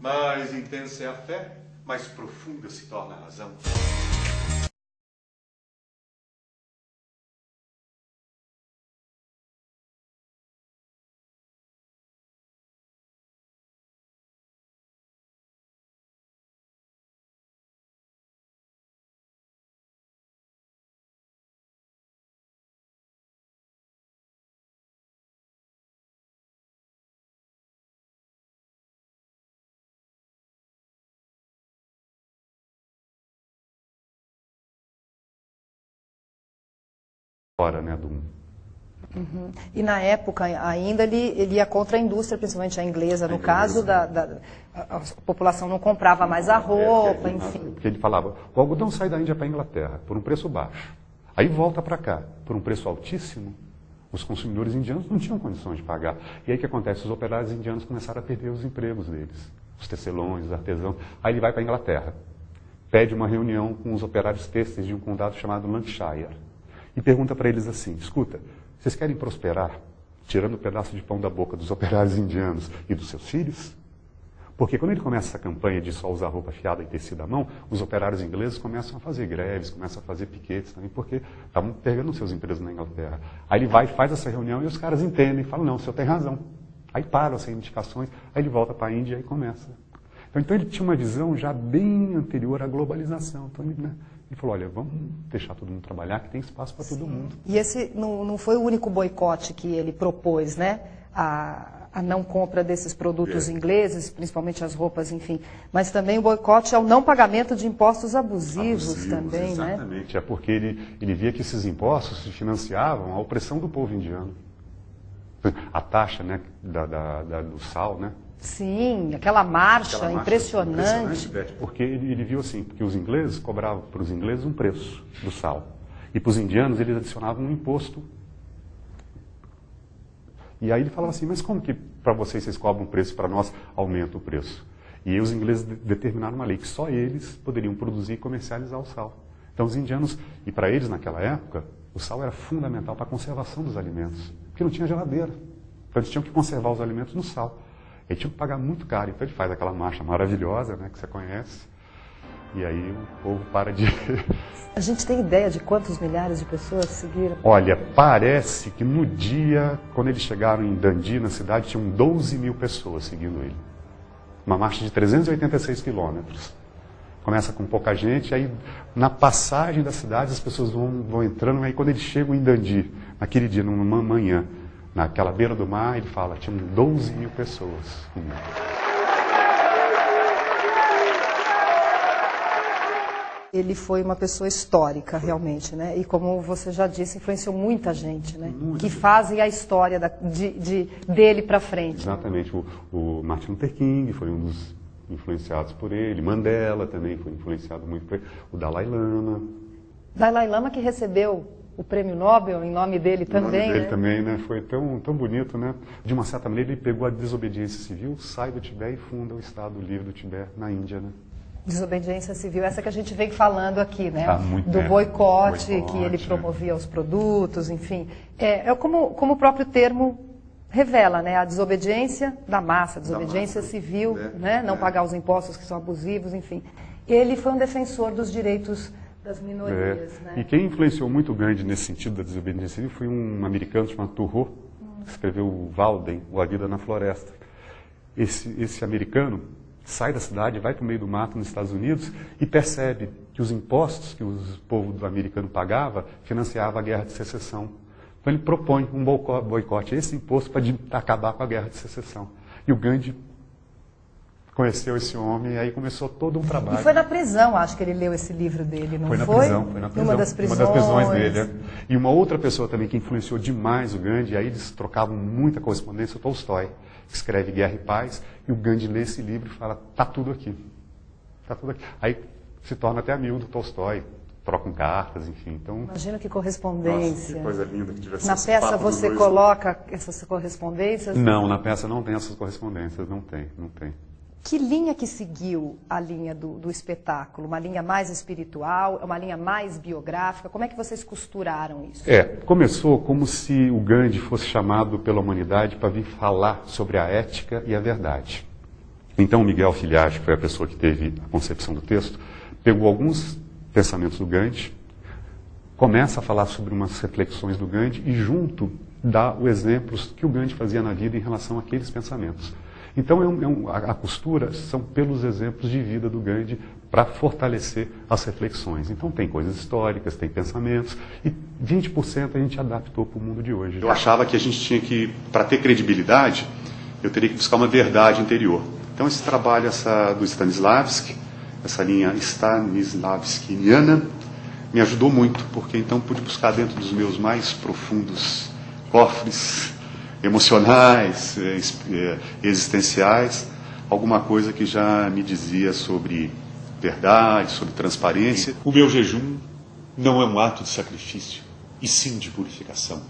Mais intensa é a fé, mais profunda se torna a razão. Fora, né, do... Uhum. E na época ainda ele ia contra a indústria, principalmente a inglesa, no caso, a população não comprava mais a roupa, enfim. Porque ele falava, o algodão sai da Índia para a Inglaterra por um preço baixo, aí volta para cá por um preço altíssimo, os consumidores indianos não tinham condições de pagar. E aí o que acontece? Os operários indianos começaram a perder os empregos deles, os tecelões, os artesãos. Aí ele vai para a Inglaterra, pede uma reunião com os operários têxteis de um condado chamado Lancashire. E pergunta para eles assim, escuta, vocês querem prosperar tirando um pedaço de pão da boca dos operários indianos e dos seus filhos? Porque quando ele começa essa campanha de só usar roupa fiada e tecido à mão, os operários ingleses começam a fazer greves, começam a fazer piquetes também, porque estavam pegando seus empregos na Inglaterra. Aí ele vai, faz essa reunião e os caras entendem, falam, não, o senhor tem razão. Aí param as reivindicações, aí ele volta para a Índia e começa. Então ele tinha uma visão já bem anterior à globalização. Então ele falou, olha, vamos deixar todo mundo trabalhar, que tem espaço para todo mundo. E esse não foi o único boicote que ele propôs, né? A não compra desses produtos ingleses, principalmente as roupas, enfim. Mas também o boicote ao não pagamento de impostos abusivos também, exatamente, né? Exatamente, é porque ele via que esses impostos se financiavam a opressão do povo indiano. A taxa, né, do sal, né? Sim, aquela marcha impressionante. Porque ele viu assim, porque os ingleses cobravam para os ingleses um preço do sal. E para os indianos eles adicionavam um imposto. E aí ele falava assim, mas como que para vocês cobram um preço, para nós aumenta o preço? E aí os ingleses determinaram uma lei que só eles poderiam produzir e comercializar o sal. Então os indianos, e para eles naquela época, o sal era fundamental para a conservação dos alimentos, porque não tinha geladeira. Então eles tinham que conservar os alimentos no sal. Ele tinha que pagar muito caro, então ele faz aquela marcha maravilhosa, né, que você conhece, e aí o povo para de... A gente tem ideia de quantos milhares de pessoas seguiram? Olha, parece que no dia, quando eles chegaram em Dundee, na cidade, tinham 12 mil pessoas seguindo ele. Uma marcha de 386 quilômetros. Começa com pouca gente, aí na passagem da cidade as pessoas vão entrando, aí quando eles chegam em Dundee, naquele dia, numa manhã, naquela beira do mar, ele fala, tinham 12 mil pessoas. Ele foi uma pessoa histórica, realmente, né? E como você já disse, influenciou muita gente, né? Que fazem a história dele para frente. Exatamente. O Martin Luther King foi um dos influenciados por ele. Mandela também foi influenciado muito por ele. O Dalai Lama. Dalai Lama que recebeu o prêmio Nobel em nome dele também, O nome dele né? também, né? Foi tão bonito, né? De uma certa maneira, ele pegou a desobediência civil, sai do Tibete e funda o Estado Livre do Tibete na Índia, né? Desobediência civil, essa que a gente vem falando aqui, né? Do tempo. boicote que ele promovia aos produtos, enfim. É como o próprio termo revela, né? A desobediência da massa, a desobediência civil, né? Não pagar os impostos que são abusivos, enfim. Ele foi um defensor dos direitos das minorias, né? E quem influenciou muito grande nesse sentido da desobediência civil foi um americano chamado Thoreau, que escreveu o Walden, ou A Vida na Floresta. Esse americano sai da cidade, vai para o meio do mato nos Estados Unidos e percebe que os impostos que o povo americano pagava financiava a guerra de secessão. Então ele propõe um boicote a esse imposto para acabar com a guerra de secessão. E o Gandhi conheceu esse homem e aí começou todo um trabalho. E foi na prisão, acho que ele leu esse livro dele, não foi? Foi na prisão. Uma das prisões. Uma das prisões dele. É. E uma outra pessoa também que influenciou demais o Gandhi, e aí eles trocavam muita correspondência, o Tolstói, que escreve Guerra e Paz, e o Gandhi lê esse livro e fala, tá tudo aqui. Tá tudo aqui. Aí se torna até amigo do Tolstói, trocam cartas, enfim. Então, imagina que correspondência. Nossa, que coisa linda que tivesse. Na peça você coloca essas correspondências? Não, na peça não tem essas correspondências, não tem. Que linha que seguiu a linha do espetáculo? Uma linha mais espiritual, uma linha mais biográfica? Como é que vocês costuraram isso? Começou como se o Gandhi fosse chamado pela humanidade para vir falar sobre a ética e a verdade. Então, o Miguel Filhage, que foi a pessoa que teve a concepção do texto, pegou alguns pensamentos do Gandhi, começa a falar sobre umas reflexões do Gandhi e, junto, dá os exemplos que o Gandhi fazia na vida em relação àqueles pensamentos. Então, a costura são pelos exemplos de vida do Gandhi para fortalecer as reflexões. Então, tem coisas históricas, tem pensamentos, e 20% a gente adaptou para o mundo de hoje. Eu achava que a gente tinha que, para ter credibilidade, eu teria que buscar uma verdade interior. Então, esse trabalho do Stanislavski, essa linha stanislavskiana, me ajudou muito, porque então pude buscar dentro dos meus mais profundos cofres emocionais, existenciais, alguma coisa que já me dizia sobre verdade, sobre transparência. O meu jejum não é um ato de sacrifício, e sim de purificação.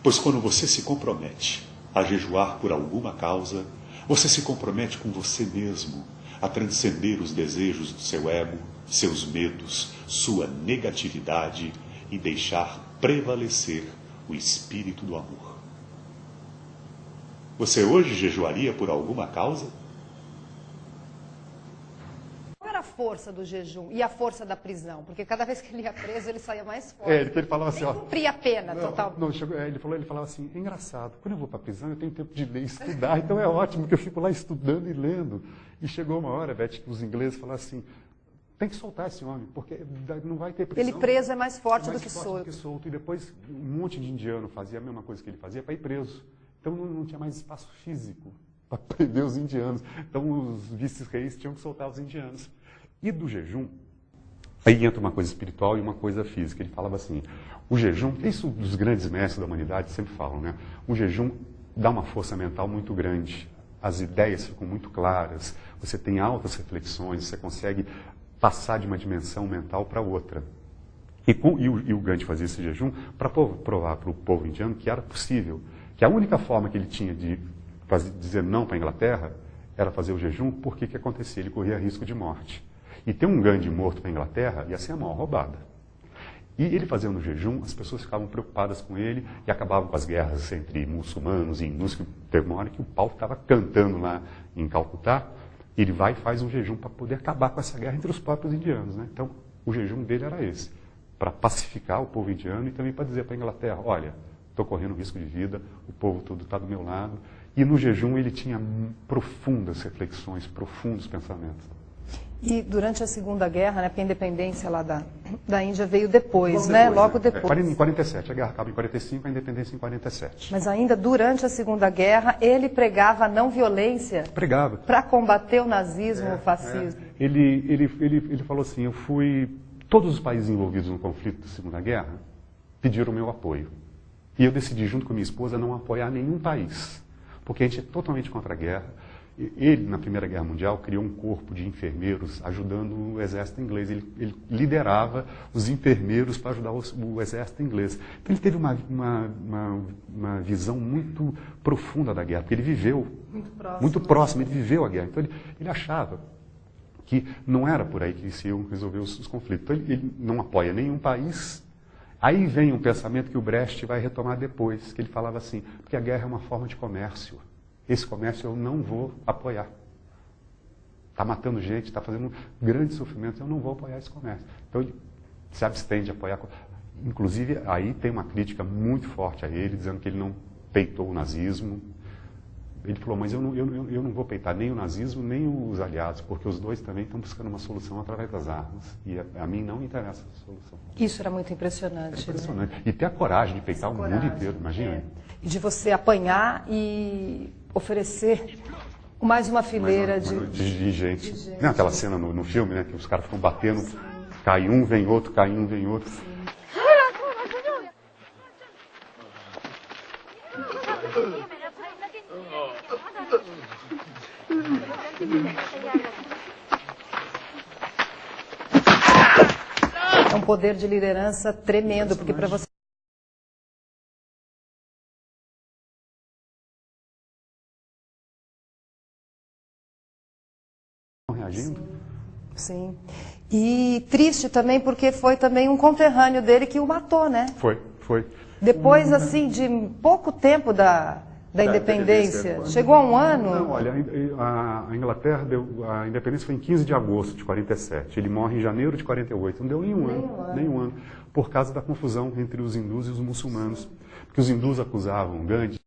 Pois quando você se compromete a jejuar por alguma causa, você se compromete com você mesmo a transcender os desejos do seu ego, seus medos, sua negatividade e deixar prevalecer o espírito do amor. Você hoje jejuaria por alguma causa? Qual era a força do jejum e a força da prisão? Porque cada vez que ele ia preso, ele saía mais forte. Ele falava assim, ó, cumpria a pena total. Não, ele falava assim, é engraçado, quando eu vou para a prisão eu tenho tempo de ler e estudar, então é ótimo que eu fico lá estudando e lendo. E chegou uma hora, Beth, que os ingleses falaram assim, tem que soltar esse homem, porque não vai ter prisão. Ele preso é mais forte do que solto. E depois um monte de indiano fazia a mesma coisa que ele fazia para ir preso. Então não tinha mais espaço físico para prender os indianos. Então os vice-reis tinham que soltar os indianos. E do jejum, aí entra uma coisa espiritual e uma coisa física. Ele falava assim, o jejum, isso os grandes mestres da humanidade sempre falam, né? O jejum dá uma força mental muito grande. As ideias ficam muito claras, você tem altas reflexões, você consegue passar de uma dimensão mental para outra. E o Gandhi fazia esse jejum para provar para o povo indiano que era possível, que a única forma que ele tinha de dizer não para a Inglaterra era fazer o jejum, porque o que acontecia? Ele corria risco de morte. E ter um Gandhi morto para a Inglaterra ia ser a maior roubada. E ele fazendo o jejum, as pessoas ficavam preocupadas com ele e acabavam com as guerras entre muçulmanos e hindus, que teve uma hora que o pau estava cantando lá em Calcutá, ele vai e faz um jejum para poder acabar com essa guerra entre os próprios indianos, né? Então, o jejum dele era esse, para pacificar o povo indiano e também para dizer para a Inglaterra, olha, estou correndo risco de vida, o povo todo está do meu lado. E no jejum ele tinha profundas reflexões, profundos pensamentos. E durante a Segunda Guerra, né, porque a independência lá da Índia veio depois, né? Logo depois. Em 47, a guerra acaba em 45, a independência em 47. Mas ainda durante a Segunda Guerra, ele pregava a não violência. Pregava. Para combater o nazismo, o fascismo. Ele falou assim, todos os países envolvidos no conflito da Segunda Guerra pediram o meu apoio. E eu decidi, junto com a minha esposa, não apoiar nenhum país, porque a gente é totalmente contra a guerra. Ele, na Primeira Guerra Mundial, criou um corpo de enfermeiros ajudando o exército inglês. Ele liderava os enfermeiros para ajudar o exército inglês. Então, ele teve uma visão muito profunda da guerra, porque ele viveu muito próximo, ele viveu a guerra. Então, ele achava que não era por aí que se iam resolver os conflitos. Então, ele não apoia nenhum país. Aí vem um pensamento que o Brecht vai retomar depois, que ele falava assim, porque a guerra é uma forma de comércio. Esse comércio eu não vou apoiar. Está matando gente, está fazendo grandes sofrimentos, eu não vou apoiar esse comércio. Então ele se abstém de apoiar. Inclusive, aí tem uma crítica muito forte a ele, dizendo que ele não peitou o nazismo. Ele falou, mas eu não vou peitar nem o nazismo, nem os aliados, porque os dois também estão buscando uma solução através das armas. E a mim não interessa essa solução. Isso era muito impressionante. Impressionante. Né? E ter a coragem de peitar o mundo inteiro, imagina. É. E de você apanhar e oferecer mais uma fileira de gente. Não, aquela cena no filme, né, que os caras ficam batendo, cai um, vem outro, cai um, vem outro. É um poder de liderança tremendo, porque para você reagindo. Sim. E triste também, porque foi também um conterrâneo dele que o matou, né? Foi. Depois, assim, de pouco tempo da da independência? Chegou a um ano? Não, olha, a Inglaterra a independência foi em 15 de agosto de 47. Ele morre em janeiro de 48. Não deu nenhum ano, por causa da confusão entre os hindus e os muçulmanos. Porque os hindus acusavam Gandhi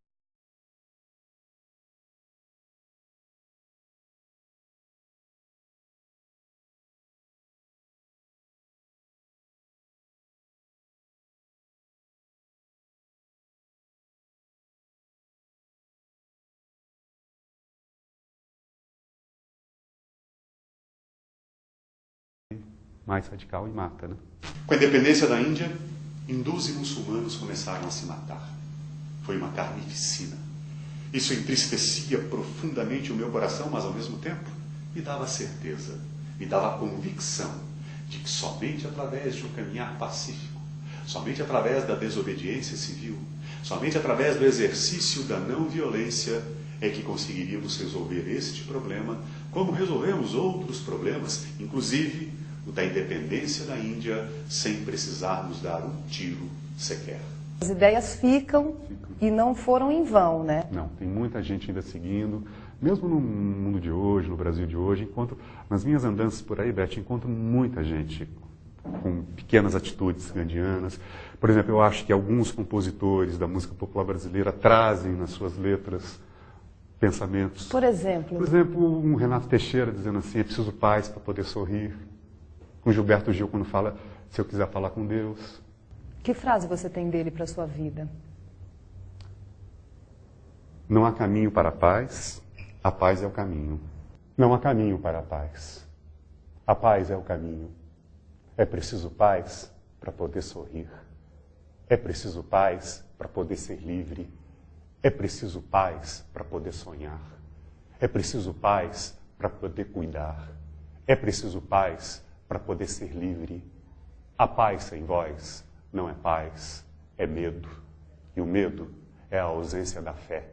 mais radical e mata, né? Com a independência da Índia, hindus e muçulmanos começaram a se matar. Foi uma carnificina. Isso entristecia profundamente o meu coração, mas ao mesmo tempo me dava certeza, me dava a convicção de que somente através de um caminhar pacífico, somente através da desobediência civil, somente através do exercício da não violência é que conseguiríamos resolver este problema, como resolvemos outros problemas, inclusive o da independência da Índia, sem precisarmos dar um tiro sequer. As ideias ficam e não foram em vão, né? Não, tem muita gente ainda seguindo, mesmo no mundo de hoje, no Brasil de hoje, nas minhas andanças por aí, Beth, encontro muita gente com pequenas atitudes gandhianas. Por exemplo, eu acho que alguns compositores da música popular brasileira trazem nas suas letras pensamentos. Por exemplo? Por exemplo, um Renato Teixeira dizendo assim, é preciso paz para poder sorrir. Um Gilberto Gil quando fala, se eu quiser falar com Deus. Que frase você tem dele para a sua vida? Não há caminho para a paz é o caminho. Não há caminho para a paz é o caminho. É preciso paz para poder sorrir. É preciso paz para poder ser livre. É preciso paz para poder sonhar. É preciso paz para poder cuidar. É preciso paz para poder ser livre. A paz sem voz não é paz, é medo. E o medo é a ausência da fé.